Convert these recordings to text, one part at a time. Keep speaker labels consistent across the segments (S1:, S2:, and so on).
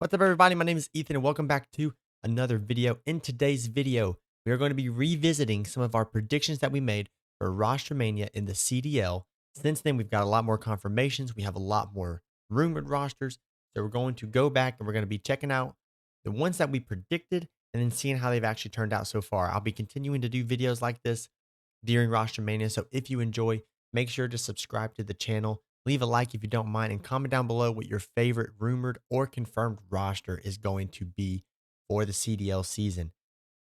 S1: What's up, everybody? My name is Ethan, and welcome back to another video. In today's video, we are going to be revisiting some of our predictions that we made for Rostermania in the CDL. Since then, we've got a lot more confirmations. We have a lot more rumored rosters. So we're going to go back and we're going to be checking out the ones that we predicted and then seeing how they've actually turned out so far. I'll be continuing to do videos like this during Rostermania. So if you enjoy, make sure to subscribe to the channel. Leave a like if you don't mind and comment down below what your favorite rumored or confirmed roster is going to be for the CDL season.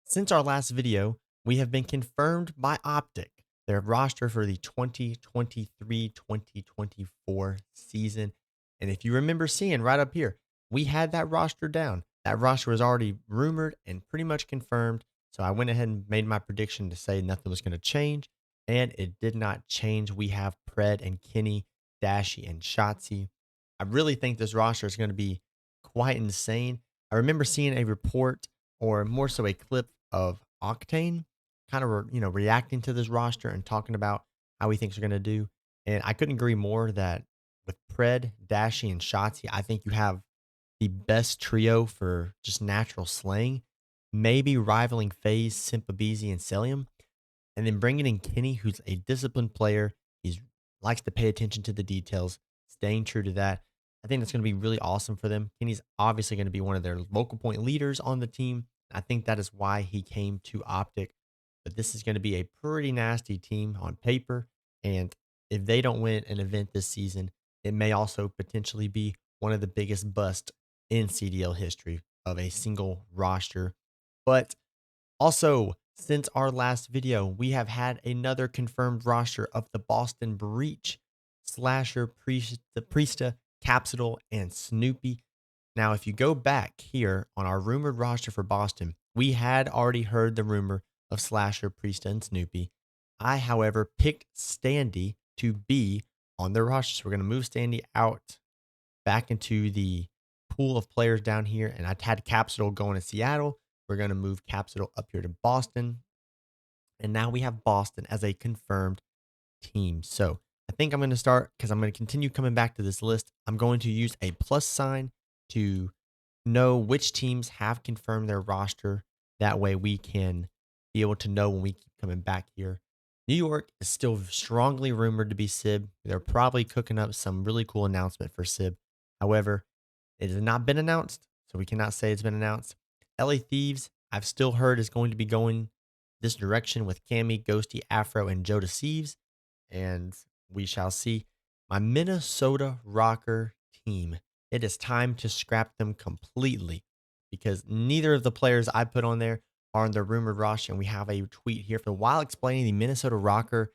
S1: Since our last video, we have been confirmed by OpTic, their roster for the 2023-2024 season. And if you remember seeing right up here, we had that roster down. That roster was already rumored and pretty much confirmed. So I went ahead and made my prediction to say nothing was going to change. And it did not change. We have Pred and Kenny, Dashi, and Shotzi. I really think this roster is going to be quite insane. I remember seeing a report, or more so a clip of Octane kind of reacting to this roster and talking about how he thinks they're going to do. And I couldn't agree more that with Pred, Dashi, and Shotzi, I think you have the best trio for just natural slaying, maybe rivaling FaZe, Simpabeezy, and Celium. And then bringing in Kenny, who's a disciplined player. He likes to pay attention to the details, staying true to that. I think that's going to be really awesome for them. Kenny's obviously going to be one of their local point leaders on the team. I think that is why he came to OpTic. But this is going to be a pretty nasty team on paper. And if they don't win an event this season, it may also potentially be one of the biggest busts in CDL history of a single roster. But also, since our last video, we have had another confirmed roster of the Boston Breach, Slasher, the Priesta, Capsidal, and Snoopy. Now, if you go back here on our rumored roster for Boston, we had already heard the rumor of Slasher, Priesta, and Snoopy. I, however, picked Standy to be on the roster. So we're going to move Standy out back into the pool of players down here. And I had Capsidal going to Seattle. We're going to move Capsidal up here to Boston. And now we have Boston as a confirmed team. So I think I'm going to start, because I'm going to continue coming back to this list. I'm going to use a plus sign to know which teams have confirmed their roster. That way we can be able to know when we keep coming back here. New York is still strongly rumored to be SIB. They're probably cooking up some really cool announcement for SIB. However, it has not been announced, so we cannot say it's been announced. LA Thieves, I've still heard, is going to be going this direction with Cammy, Ghosty, Afro, and Joe Deceives. And we shall see. My Minnesota Rokkr team, it is time to scrap them completely, because neither of the players I put on there are on the rumored roster. And we have a tweet here. While explaining the Minnesota Rokkr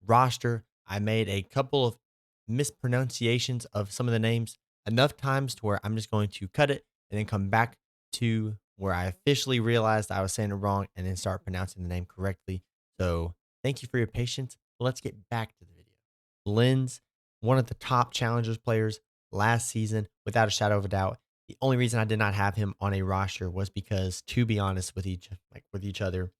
S1: roster, I made a couple of mispronunciations of some of the names enough times to where I'm just going to cut it and then come back to where I officially realized I was saying it wrong and then start pronouncing the name correctly. So thank you for your patience. Let's get back to the video. Lens, one of the top challengers players last season, without a shadow of a doubt. The only reason I did not have him on a roster was because, to be honest with each other,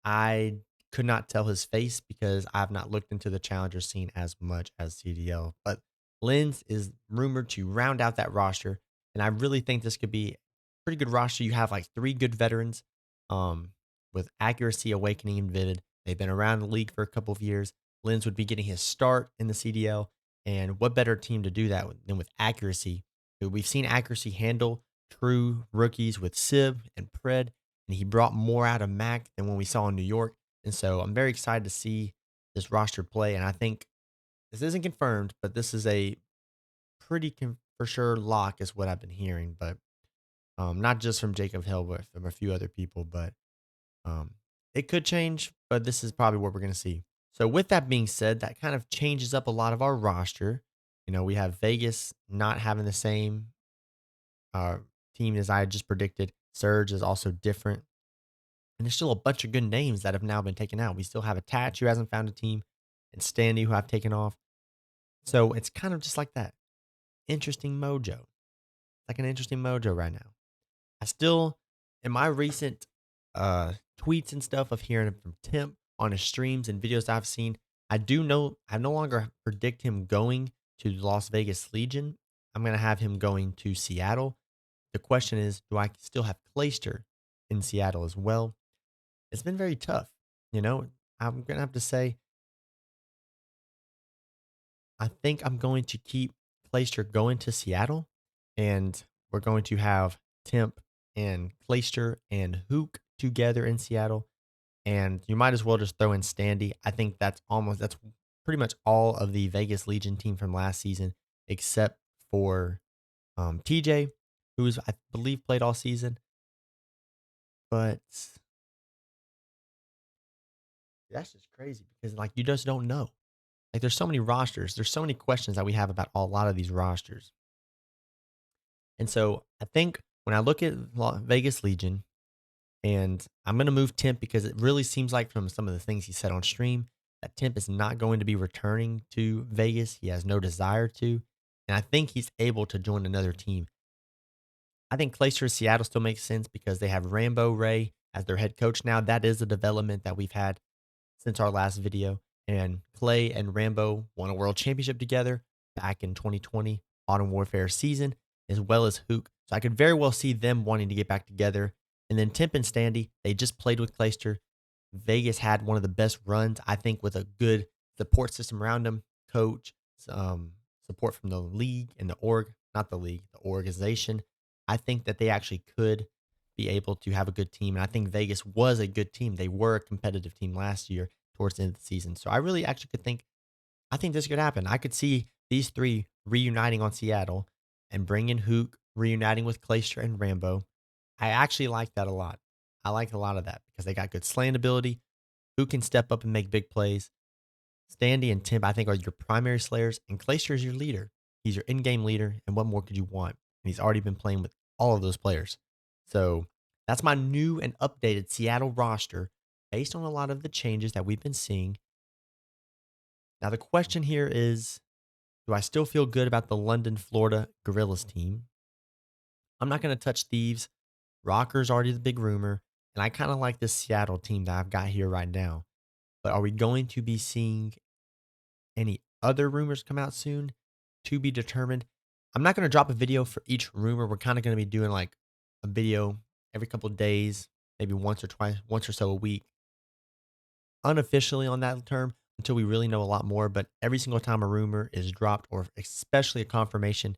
S1: I could not tell his face because I've not looked into the challenger scene as much as CDL. But Lens is rumored to round out that roster, and I really think this could be a pretty good roster. You have like three good veterans, with Accuracy, Awakening, and Vivid. They've been around the league for a couple of years. Lens would be getting his start in the CDL, and what better team to do that than with Accuracy? We've seen Accuracy handle true rookies with Sib and Pred, and he brought more out of Mac than when we saw in New York. And so I'm very excited to see this roster play. And I think this isn't confirmed, but this is a pretty for sure lock, is what I've been hearing. But not just from Jacob Hill, but from a few other people. But it could change, but this is probably what we're going to see. So with that being said, that kind of changes up a lot of our roster. We have Vegas not having the same uh, team as I had just predicted. Surge is also different. And there's still a bunch of good names that have now been taken out. We still have Attach, who hasn't found a team, and Standy, who I've taken off. So it's kind of just like that. Interesting mojo. Like an interesting mojo right now. I still, in my recent tweets and stuff of hearing from Tim on his streams and videos I've seen, I no longer predict him going to Las Vegas Legion. I'm going to have him going to Seattle. the question is, do I still have Clayster in Seattle as well? It's been very tough. You know, I'm going to have to say, I think I'm going to keep Clayster going to Seattle, and we're going to have Temp and Clayster and Hook together in Seattle. And you might as well just throw in Standy. I think that's pretty much all of the Vegas Legion team from last season, except for TJ, who's I believe played all season. But that's just crazy because like you just don't know. Like there's so many rosters, there's so many questions that we have about a lot of these rosters. And so I think when I look at Vegas Legion, and I'm going to move Temp because it really seems like from some of the things he said on stream that Temp is not going to be returning to Vegas. He has no desire to. And I think he's able to join another team. I think Clayster Seattle still makes sense because they have Rambo Ray as their head coach now. That is a development that we've had since our last video. And Clay and Rambo won a world championship together back in 2020 Autumn Warfare season, as well as Hook. So I could very well see them wanting to get back together. And then Temp and Standy, they just played with Clayster. Vegas had one of the best runs, I think, with a good support system around them, coach, support from the league and the org, not the league, the organization. I think that they actually could be able to have a good team. And I think Vegas was a good team. They were a competitive team last year towards the end of the season. So I really actually could think, I think this could happen. I could see these three reuniting on Seattle and bringing Hook, reuniting with Clayster and Rambo. I actually like that a lot. I like a lot of that because they got good slaying ability. Who can step up and make big plays? Standy and Timp, I think, are your primary slayers, and Clayster is your leader. He's your in-game leader, and what more could you want? And he's already been playing with all of those players. So that's my new and updated Seattle roster based on a lot of the changes that we've been seeing. Now, the question here is, do I still feel good about the London, Florida Gorillas team? I'm not going to touch Thieves. Rokkr's already the big rumor, and I kind of like this Seattle team that I've got here right now. But are we going to be seeing any other rumors come out soon? To be determined. I'm not going to drop a video for each rumor. We're kind of going to be doing like a video every couple of days, maybe once or twice, once or so a week, unofficially on that term until we really know a lot more. But every single time a rumor is dropped, or especially a confirmation,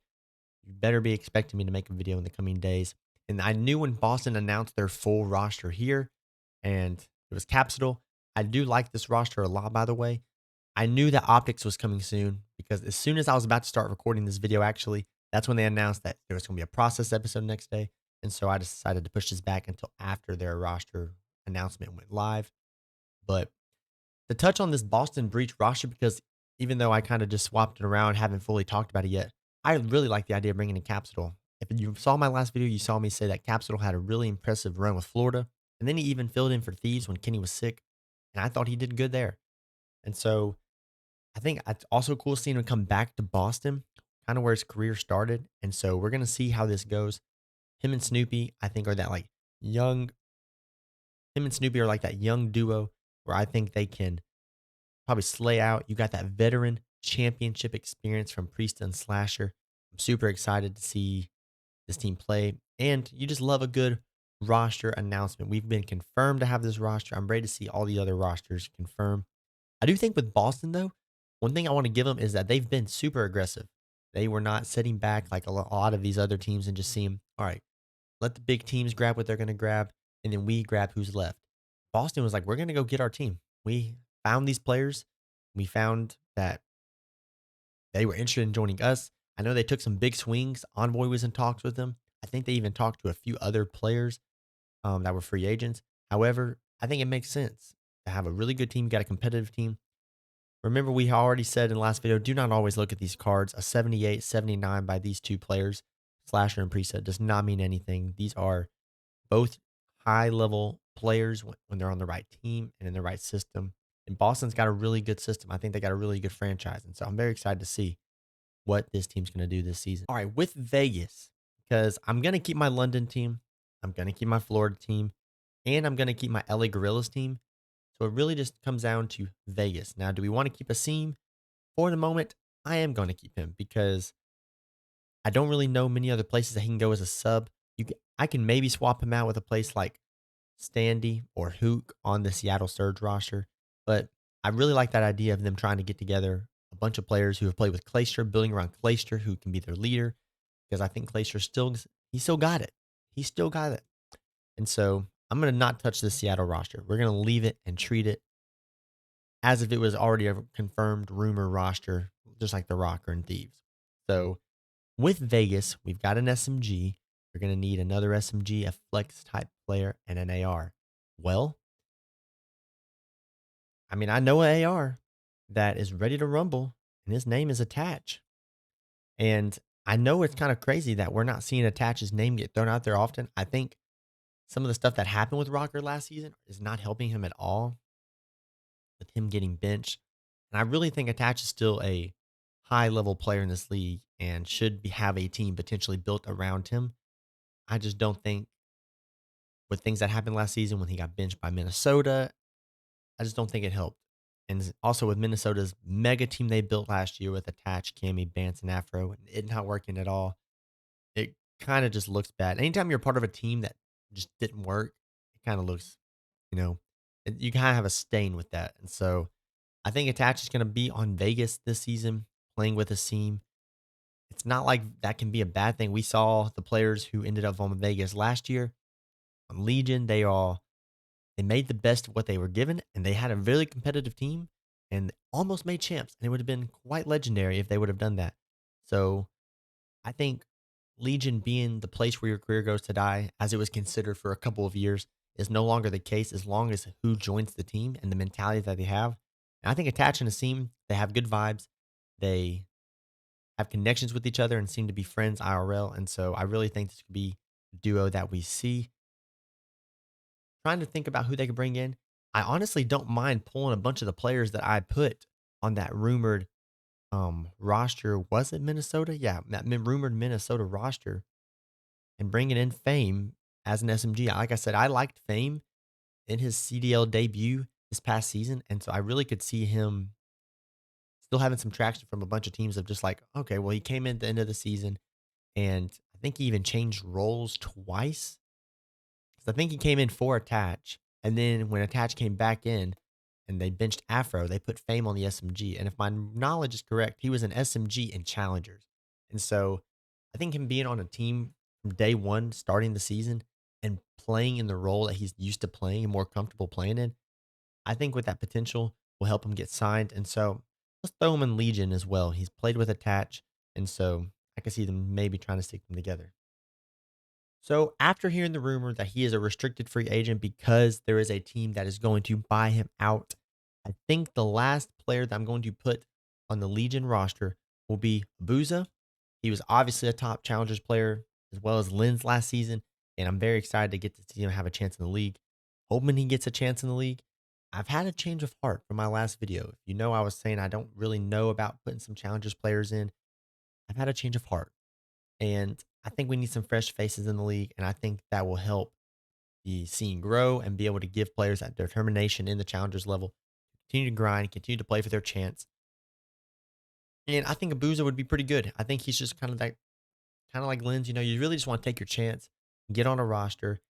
S1: you better be expecting me to make a video in the coming days. And I knew when Boston announced their full roster here, and it was Capsule. I do like this roster a lot, by the way. I knew that Optics was coming soon because as soon as I was about to start recording this video, actually, that's when they announced that there was going to be a process episode next day. And so I decided to push this back until after their roster announcement went live. But to touch on this Boston Breach roster, because even though I kind of just swapped it around, haven't fully talked about it yet, I really like the idea of bringing in Capsule. If you saw my last video, you saw me say that Capsule had a really impressive run with Florida. And then he even filled in for Thieves when Kenny was sick. And I thought he did good there. And so I think it's also cool seeing him come back to Boston, kind of where his career started. And so we're going to see how this goes. Him and Snoopy, I think, are that like young, him and Snoopy are like that young duo where I think they can probably slay out. You got that veteran championship experience from Priest and Slasher. I'm super excited to see this team play. And you just love a good roster announcement. We've been confirmed to have this roster. I'm ready to see all the other rosters confirm. I do think with Boston, though, one thing I want to give them is that they've been super aggressive. They were not sitting back like a lot of these other teams and just seeing, all right, let the big teams grab what they're going to grab, and then we grab who's left. Boston was like, we're going to go get our team. We found these players. We found that they were interested in joining us. I know they took some big swings. Envoy was in talks with them. I think they even talked to a few other players that were free agents. However, I think it makes sense to have a really good team. You got a competitive team. Remember, we already said in the last video, do not always look at these cards. A 78, 79 by these two players, Slasher and Preset, does not mean anything. These are both high-level players when they're on the right team and in the right system. And Boston's got a really good system. I think they got a really good franchise. And so I'm very excited to see what this team's going to do this season. All right, with Vegas, because I'm going to keep my London team, I'm going to keep my Florida team, and I'm going to keep my LA Gorillas team. So it really just comes down to Vegas. Now, do we want to keep a seam? For the moment, I am going to keep him because I don't really know many other places that he can go as a sub. I can maybe swap him out with a place like Standy or Hook on the Seattle Surge roster, but I really like that idea of them trying to get together a bunch of players who have played with Clayster, building around Clayster, who can be their leader, because I think Clayster he still got it. He still got it. And so I'm going to not touch the Seattle roster. We're going to leave it and treat it as if it was already a confirmed rumor roster, just like the Rokkr and Thieves. So with Vegas, we've got an SMG. We're going to need another SMG, a flex type player, and an AR. Well, I mean, I know an AR that is ready to rumble, and his name is Attach. And I know it's kind of crazy that we're not seeing Attach's name get thrown out there often. I think some of the stuff that happened with Rokkr last season is not helping him at all with him getting benched. And I really think Attach is still a high level player in this league and should have a team potentially built around him. I just don't think with things that happened last season when he got benched by Minnesota, I just don't think it helped. And also with Minnesota's mega team they built last year with Attach, Cammy, Bance, and Afro, and it not working at all, it kind of just looks bad. Anytime you're part of a team that just didn't work, it kind of looks, you know, you kind of have a stain with that. And so I think Attach is going to be on Vegas this season, playing with a team. It's not like that can be a bad thing. We saw the players who ended up on Vegas last year on Legion. They made the best of what they were given, and they had a really competitive team and almost made champs. And it would have been quite legendary if they would have done that. So I think Legion being the place where your career goes to die, as it was considered for a couple of years, is no longer the case as long as who joins the team and the mentality that they have. And I think attaching a team, they have good vibes. They have connections with each other and seem to be friends IRL. And so I really think this could be a duo that we see. Trying to think about who they could bring in. I honestly don't mind pulling a bunch of the players that I put on that rumored roster. Was it Minnesota? Yeah, that rumored Minnesota roster and bringing in Fame as an SMG. Like I said, I liked Fame in his CDL debut this past season, and so I really could see him still having some traction from a bunch of teams of just like, okay, well, he came in at the end of the season, and I think he even changed roles twice. 'Cause I think he came in for Attach, and then when Attach came back in and they benched Afro, they put Fame on the SMG. And if my knowledge is correct, he was an SMG in Challengers. And so I think him being on a team from day one, starting the season and playing in the role that he's used to playing and more comfortable playing in, I think with that potential will help him get signed. And so let's throw him in Legion as well. He's played with Attach. And so I can see them maybe trying to stick them together. So, after hearing the rumor that he is a restricted free agent because there is a team that is going to buy him out, I think the last player that I'm going to put on the Legion roster will be Buza. He was obviously a top challengers player as well as Lens last season, and I'm very excited to get to see him have a chance in the league. Hoping he gets a chance in the league. I've had a change of heart from my last video. If you know, I was saying I don't really know about putting some challengers players in. I've had a change of heart. And I think we need some fresh faces in the league. And I think that will help the scene grow and be able to give players that determination in the challengers level, continue to grind, continue to play for their chance. And I think Abuza would be pretty good. I think he's just kind of like Lens, you really just want to take your chance, get on a roster,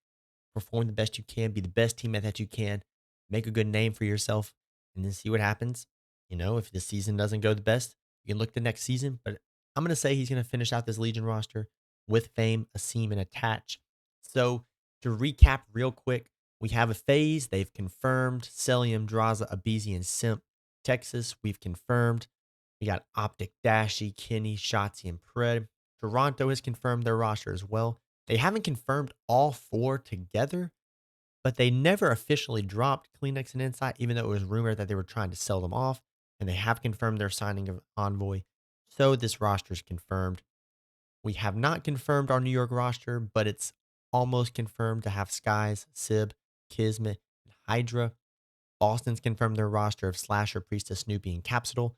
S1: perform the best you can, be the best teammate that you can, make a good name for yourself, and then see what happens. If the season doesn't go the best, you can look the next season. But I'm going to say he's going to finish out this Legion roster with Fame, Asim, and Attach. So to recap real quick, we have a phase. They've confirmed Celium, Draza, Abizi, and Simp. Texas, we've confirmed. We got OpTic, Dashy, Kenny, Shotzi, and Pred. Toronto has confirmed their roster as well. They haven't confirmed all four together, but they never officially dropped Kleenex and Insight, even though it was rumored that they were trying to sell them off. And they have confirmed their signing of Envoy. So this roster is confirmed. We have not confirmed our New York roster, but it's almost confirmed to have Skies, Sib, Kismet, and Hydra. Boston's confirmed their roster of Slasher, Priestess, Snoopy, and Capsule.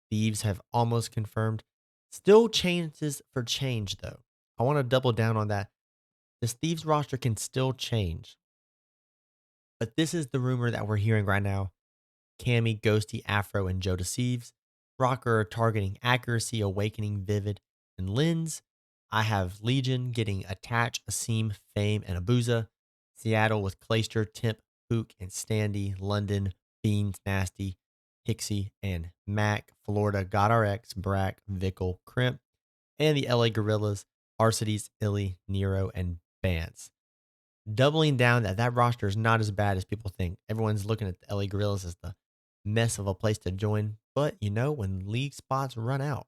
S1: Thieves have almost confirmed. Still chances for change, though. I want to double down on that. This Thieves roster can still change. But this is the rumor that we're hearing right now. Cammy, Ghosty, Afro, and Joe Deceives. Rokkr are targeting Accuracy, Awakening, Vivid, and Lens. I have Legion getting Attach, Asim, Fame, and Abuza. Seattle with Clayster, Temp, Pook, and Standy. London, Beans, Nasty, Pixie, and Mac. Florida, GodRx, Brack, Vickle, Crimp. And the LA Gorillas, Arcides, Illy, Nero, and Bance. Doubling down that that roster is not as bad as people think. Everyone's looking at the LA Gorillas as the mess of a place to join. But when league spots run out,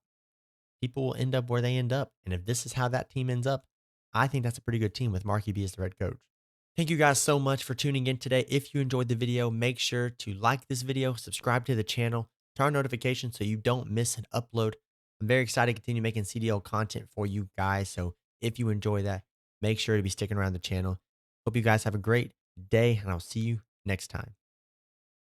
S1: people will end up where they end up. And if this is how that team ends up, I think that's a pretty good team with Marky B as the head coach. Thank you guys so much for tuning in today. If you enjoyed the video, make sure to like this video, subscribe to the channel, turn on notifications so you don't miss an upload. I'm very excited to continue making CDL content for you guys. So if you enjoy that, make sure to be sticking around the channel. Hope you guys have a great day, and I'll see you next time.